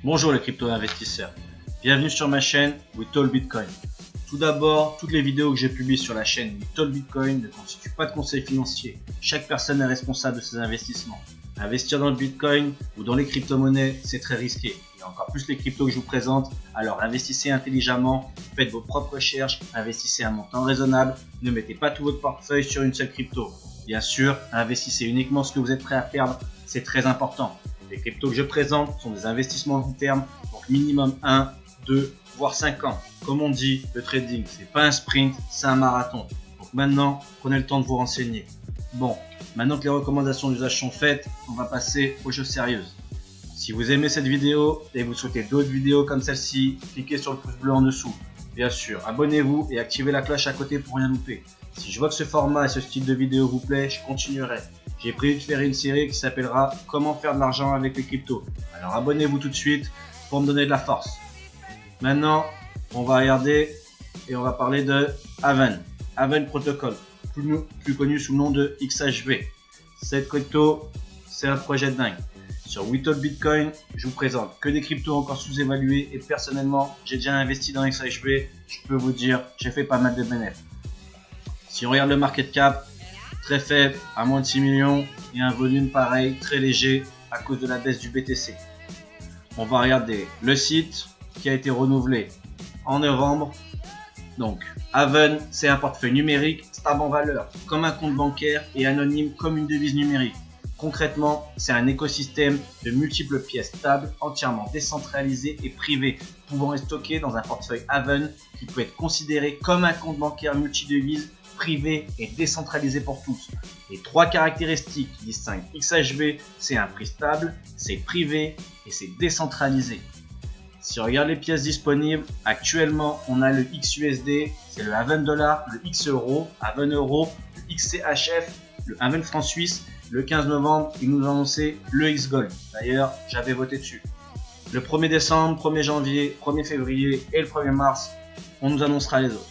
Bonjour les crypto-investisseurs, bienvenue sur ma chaîne We Talk Bitcoin. Tout d'abord, toutes les vidéos que j'ai publiées sur la chaîne We Talk Bitcoin ne constituent pas de conseils financiers. Chaque personne est responsable de ses investissements. Investir dans le Bitcoin ou dans les crypto-monnaies, c'est très risqué. Et encore plus les cryptos que je vous présente, alors investissez intelligemment, faites vos propres recherches, investissez un montant raisonnable, ne mettez pas tout votre portefeuille sur une seule crypto. Bien sûr, investissez uniquement ce que vous êtes prêt à perdre, c'est très important. Les cryptos que je présente sont des investissements long terme, donc minimum 1, 2, voire 5 ans. Comme on dit, le trading, c'est pas un sprint, c'est un marathon. Donc maintenant, prenez le temps de vous renseigner. Bon, maintenant que les recommandations d'usage sont faites, on va passer aux choses sérieuses. Si vous aimez cette vidéo et vous souhaitez d'autres vidéos comme celle-ci, cliquez sur le pouce bleu en dessous. Bien sûr, abonnez-vous et activez la cloche à côté pour rien louper. Si je vois que ce format et ce style de vidéo vous plaît, je continuerai. J'ai prévu de faire une série qui s'appellera « Comment faire de l'argent avec les cryptos ». Alors abonnez-vous tout de suite pour me donner de la force. Maintenant, on va regarder et on va parler de Aven. Aven Protocol, plus connu sous le nom de XHV. Cette crypto, c'est un projet de dingue. Sur We Talk Bitcoin, je vous présente que des cryptos encore sous-évalués et personnellement, j'ai déjà investi dans XHV. Je peux vous dire, j'ai fait pas mal de bénéfices. Si on regarde le market cap, très faible, à moins de 6 millions, et un volume pareil, très léger, à cause de la baisse du BTC. On va regarder le site qui a été renouvelé en novembre. Donc, Aven, c'est un portefeuille numérique, stable en valeur, comme un compte bancaire et anonyme comme une devise numérique. Concrètement, c'est un écosystème de multiples pièces stables, entièrement décentralisées et privées, pouvant être stockées dans un portefeuille Aven qui peut être considéré comme un compte bancaire multidevise, privé et décentralisé pour tous. Les trois caractéristiques qui distinguent XHV, c'est un prix stable, c'est privé et c'est décentralisé. Si on regarde les pièces disponibles, actuellement on a le XUSD, c'est le Aven dollar, le X euro, Aven euro, le XCHF, le Aven franc suisse. Le 15 novembre, ils nous ont annoncé le X Gold. D'ailleurs, j'avais voté dessus. Le 1er décembre, 1er janvier, 1er février et le 1er mars, on nous annoncera les autres.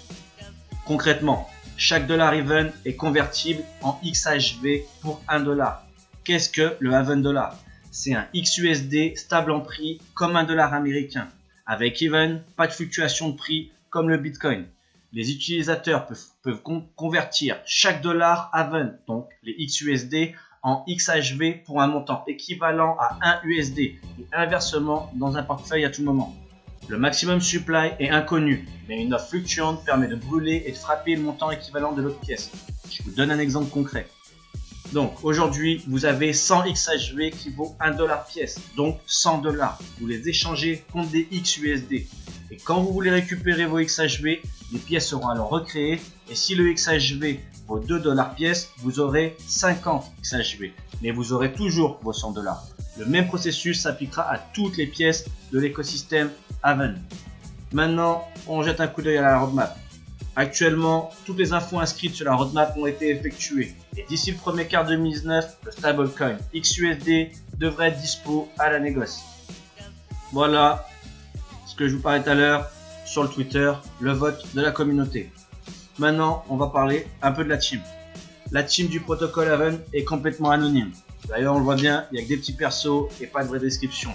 Concrètement, chaque dollar Aven est convertible en XHV pour 1 dollar. Qu'est-ce que le Aven dollar? C'est un XUSD stable en prix comme un dollar américain. Avec Aven, pas de fluctuation de prix comme le Bitcoin. Les utilisateurs peuvent convertir chaque dollar Aven, donc les XUSD, en XHV pour un montant équivalent à 1 USD et inversement dans un portefeuille à tout moment. Le maximum supply est inconnu, mais une offre fluctuante permet de brûler et de frapper le montant équivalent de l'autre pièce. Je vous donne un exemple concret. Donc aujourd'hui, vous avez 100 XHV qui vaut 1 dollar pièce, donc 100 dollars. Vous les échangez contre des XUSD. Et quand vous voulez récupérer vos XHV, les pièces seront alors recréées. Et si le XHV vaut 2 dollars pièce, vous aurez 50 XHV. Mais vous aurez toujours vos 100 dollars. Le même processus s'appliquera à toutes les pièces de l'écosystème Aven. Maintenant, on jette un coup d'œil à la roadmap. Actuellement, toutes les infos inscrites sur la roadmap ont été effectuées. Et d'ici le premier quart 2019, le stablecoin XUSD devrait être dispo à la négoce. Voilà ce que je vous parlais tout à l'heure sur le Twitter, le vote de la communauté. Maintenant, on va parler un peu de la team. La team du protocole Aven est complètement anonyme. D'ailleurs, on le voit bien, il n'y a que des petits persos et pas de vraie description.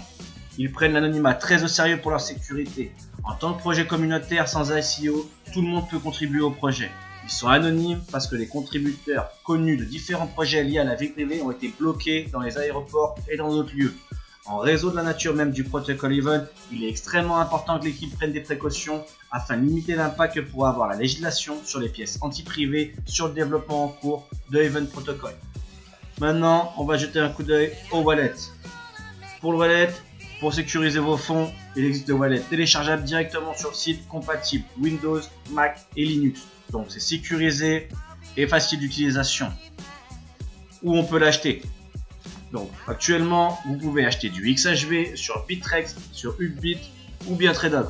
Ils prennent l'anonymat très au sérieux pour leur sécurité. En tant que projet communautaire sans ICO, tout le monde peut contribuer au projet. Ils sont anonymes parce que les contributeurs connus de différents projets liés à la vie privée ont été bloqués dans les aéroports et dans d'autres lieux. En raison de la nature même du protocole Aven, il est extrêmement important que l'équipe prenne des précautions afin de limiter l'impact que pourra avoir la législation sur les pièces anti-privées sur le développement en cours de Aven Protocol. Maintenant, on va jeter un coup d'œil au wallet. Pour le wallet, pour sécuriser vos fonds, il existe le wallet téléchargeable directement sur le site, compatible Windows, Mac et Linux. Donc c'est sécurisé et facile d'utilisation. Où on peut l'acheter? Donc actuellement, vous pouvez acheter du XHV sur Bittrex, sur Upbit ou bien Tradog.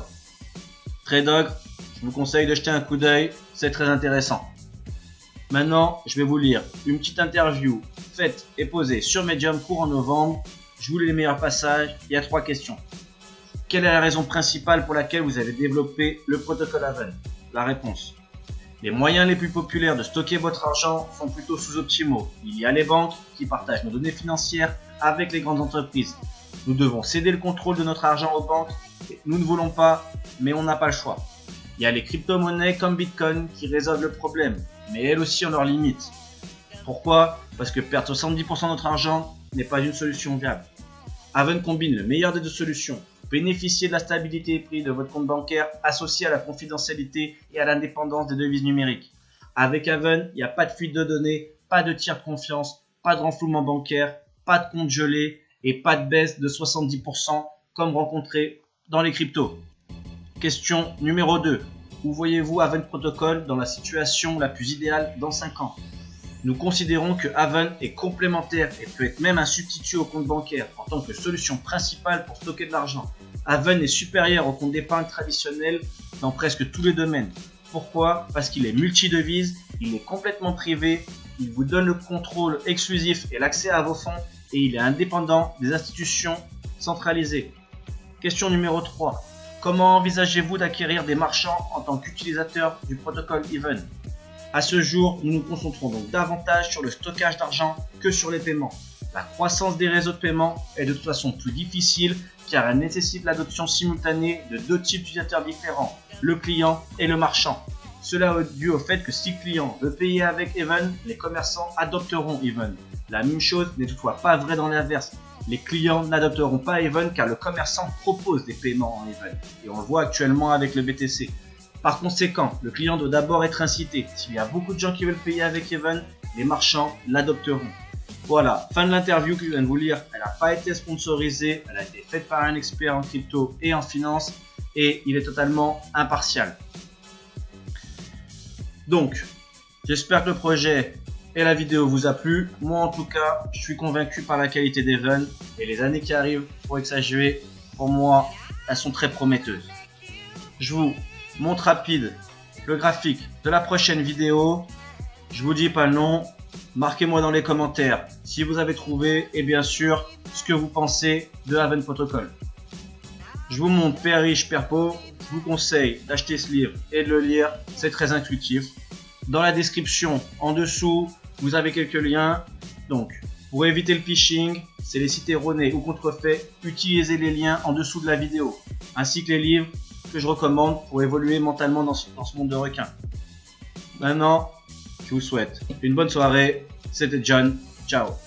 Tradog, je vous conseille de jeter un coup d'œil, c'est très intéressant. Maintenant, je vais vous lire une petite interview faite et posée sur Medium courant novembre. Je vous lis les meilleurs passages, il y a 3 questions. Quelle est la raison principale pour laquelle vous avez développé le protocole Aven? La réponse. Les moyens les plus populaires de stocker votre argent sont plutôt sous-optimaux. Il y a les banques qui partagent nos données financières avec les grandes entreprises. Nous devons céder le contrôle de notre argent aux banques. Nous ne voulons pas, mais on n'a pas le choix. Il y a les crypto-monnaies comme Bitcoin qui résolvent le problème, mais elles aussi ont leurs limites. Pourquoi? Parce que perdre 70% de notre argent n'est pas une solution viable. Haven combine le meilleur des deux solutions. Bénéficier de la stabilité des prix de votre compte bancaire associé à la confidentialité et à l'indépendance des devises numériques. Avec Haven, il n'y a pas de fuite de données, pas de tiers de confiance, pas de renflouement bancaire, pas de compte gelé et pas de baisse de 70% comme rencontré dans les cryptos. Question numéro 2. Où voyez-vous Haven Protocol dans la situation la plus idéale dans 5 ans? Nous considérons que Haven est complémentaire et peut être même un substitut au compte bancaire en tant que solution principale pour stocker de l'argent. Haven est supérieur au compte d'épargne traditionnel dans presque tous les domaines. Pourquoi? Parce qu'il est multi-devise, il est complètement privé, il vous donne le contrôle exclusif et l'accès à vos fonds et il est indépendant des institutions centralisées. Question numéro 3. Comment envisagez-vous d'acquérir des marchands en tant qu'utilisateur du protocole Haven? À ce jour, nous nous concentrons donc davantage sur le stockage d'argent que sur les paiements. La croissance des réseaux de paiement est de toute façon plus difficile car elle nécessite l'adoption simultanée de deux types d'utilisateurs différents, le client et le marchand. Cela est dû au fait que si le client veut payer avec Haven, les commerçants adopteront Haven. La même chose n'est toutefois pas vraie dans l'inverse. Les clients n'adopteront pas Haven car le commerçant propose des paiements en Haven. Et on le voit actuellement avec le BTC. Par conséquent, le client doit d'abord être incité. S'il y a beaucoup de gens qui veulent payer avec Haven, les marchands l'adopteront. Voilà, fin de l'interview que je viens de vous lire. Elle n'a pas été sponsorisée, elle a été faite par un expert en crypto et en finance et il est totalement impartial. Donc, j'espère que le projet et la vidéo vous a plu. Moi en tout cas, je suis convaincu par la qualité d'Haven et les années qui arrivent pour exagérer, pour moi, elles sont très prometteuses. Je vous montre rapide le graphique de la prochaine vidéo. Je vous dis pas le nom. Marquez-moi dans les commentaires si vous avez trouvé et bien sûr ce que vous pensez de Haven Protocol. Je vous montre Père riche, Père pauvre. Je vous conseille d'acheter ce livre et de le lire. C'est très intuitif. Dans la description en dessous, vous avez quelques liens. Donc, pour éviter le phishing, c'est les sites erronés ou contrefaits, utilisez les liens en dessous de la vidéo, ainsi que les livres que je recommande pour évoluer mentalement dans ce monde de requins. Maintenant, je vous souhaite une bonne soirée. C'était John. Ciao.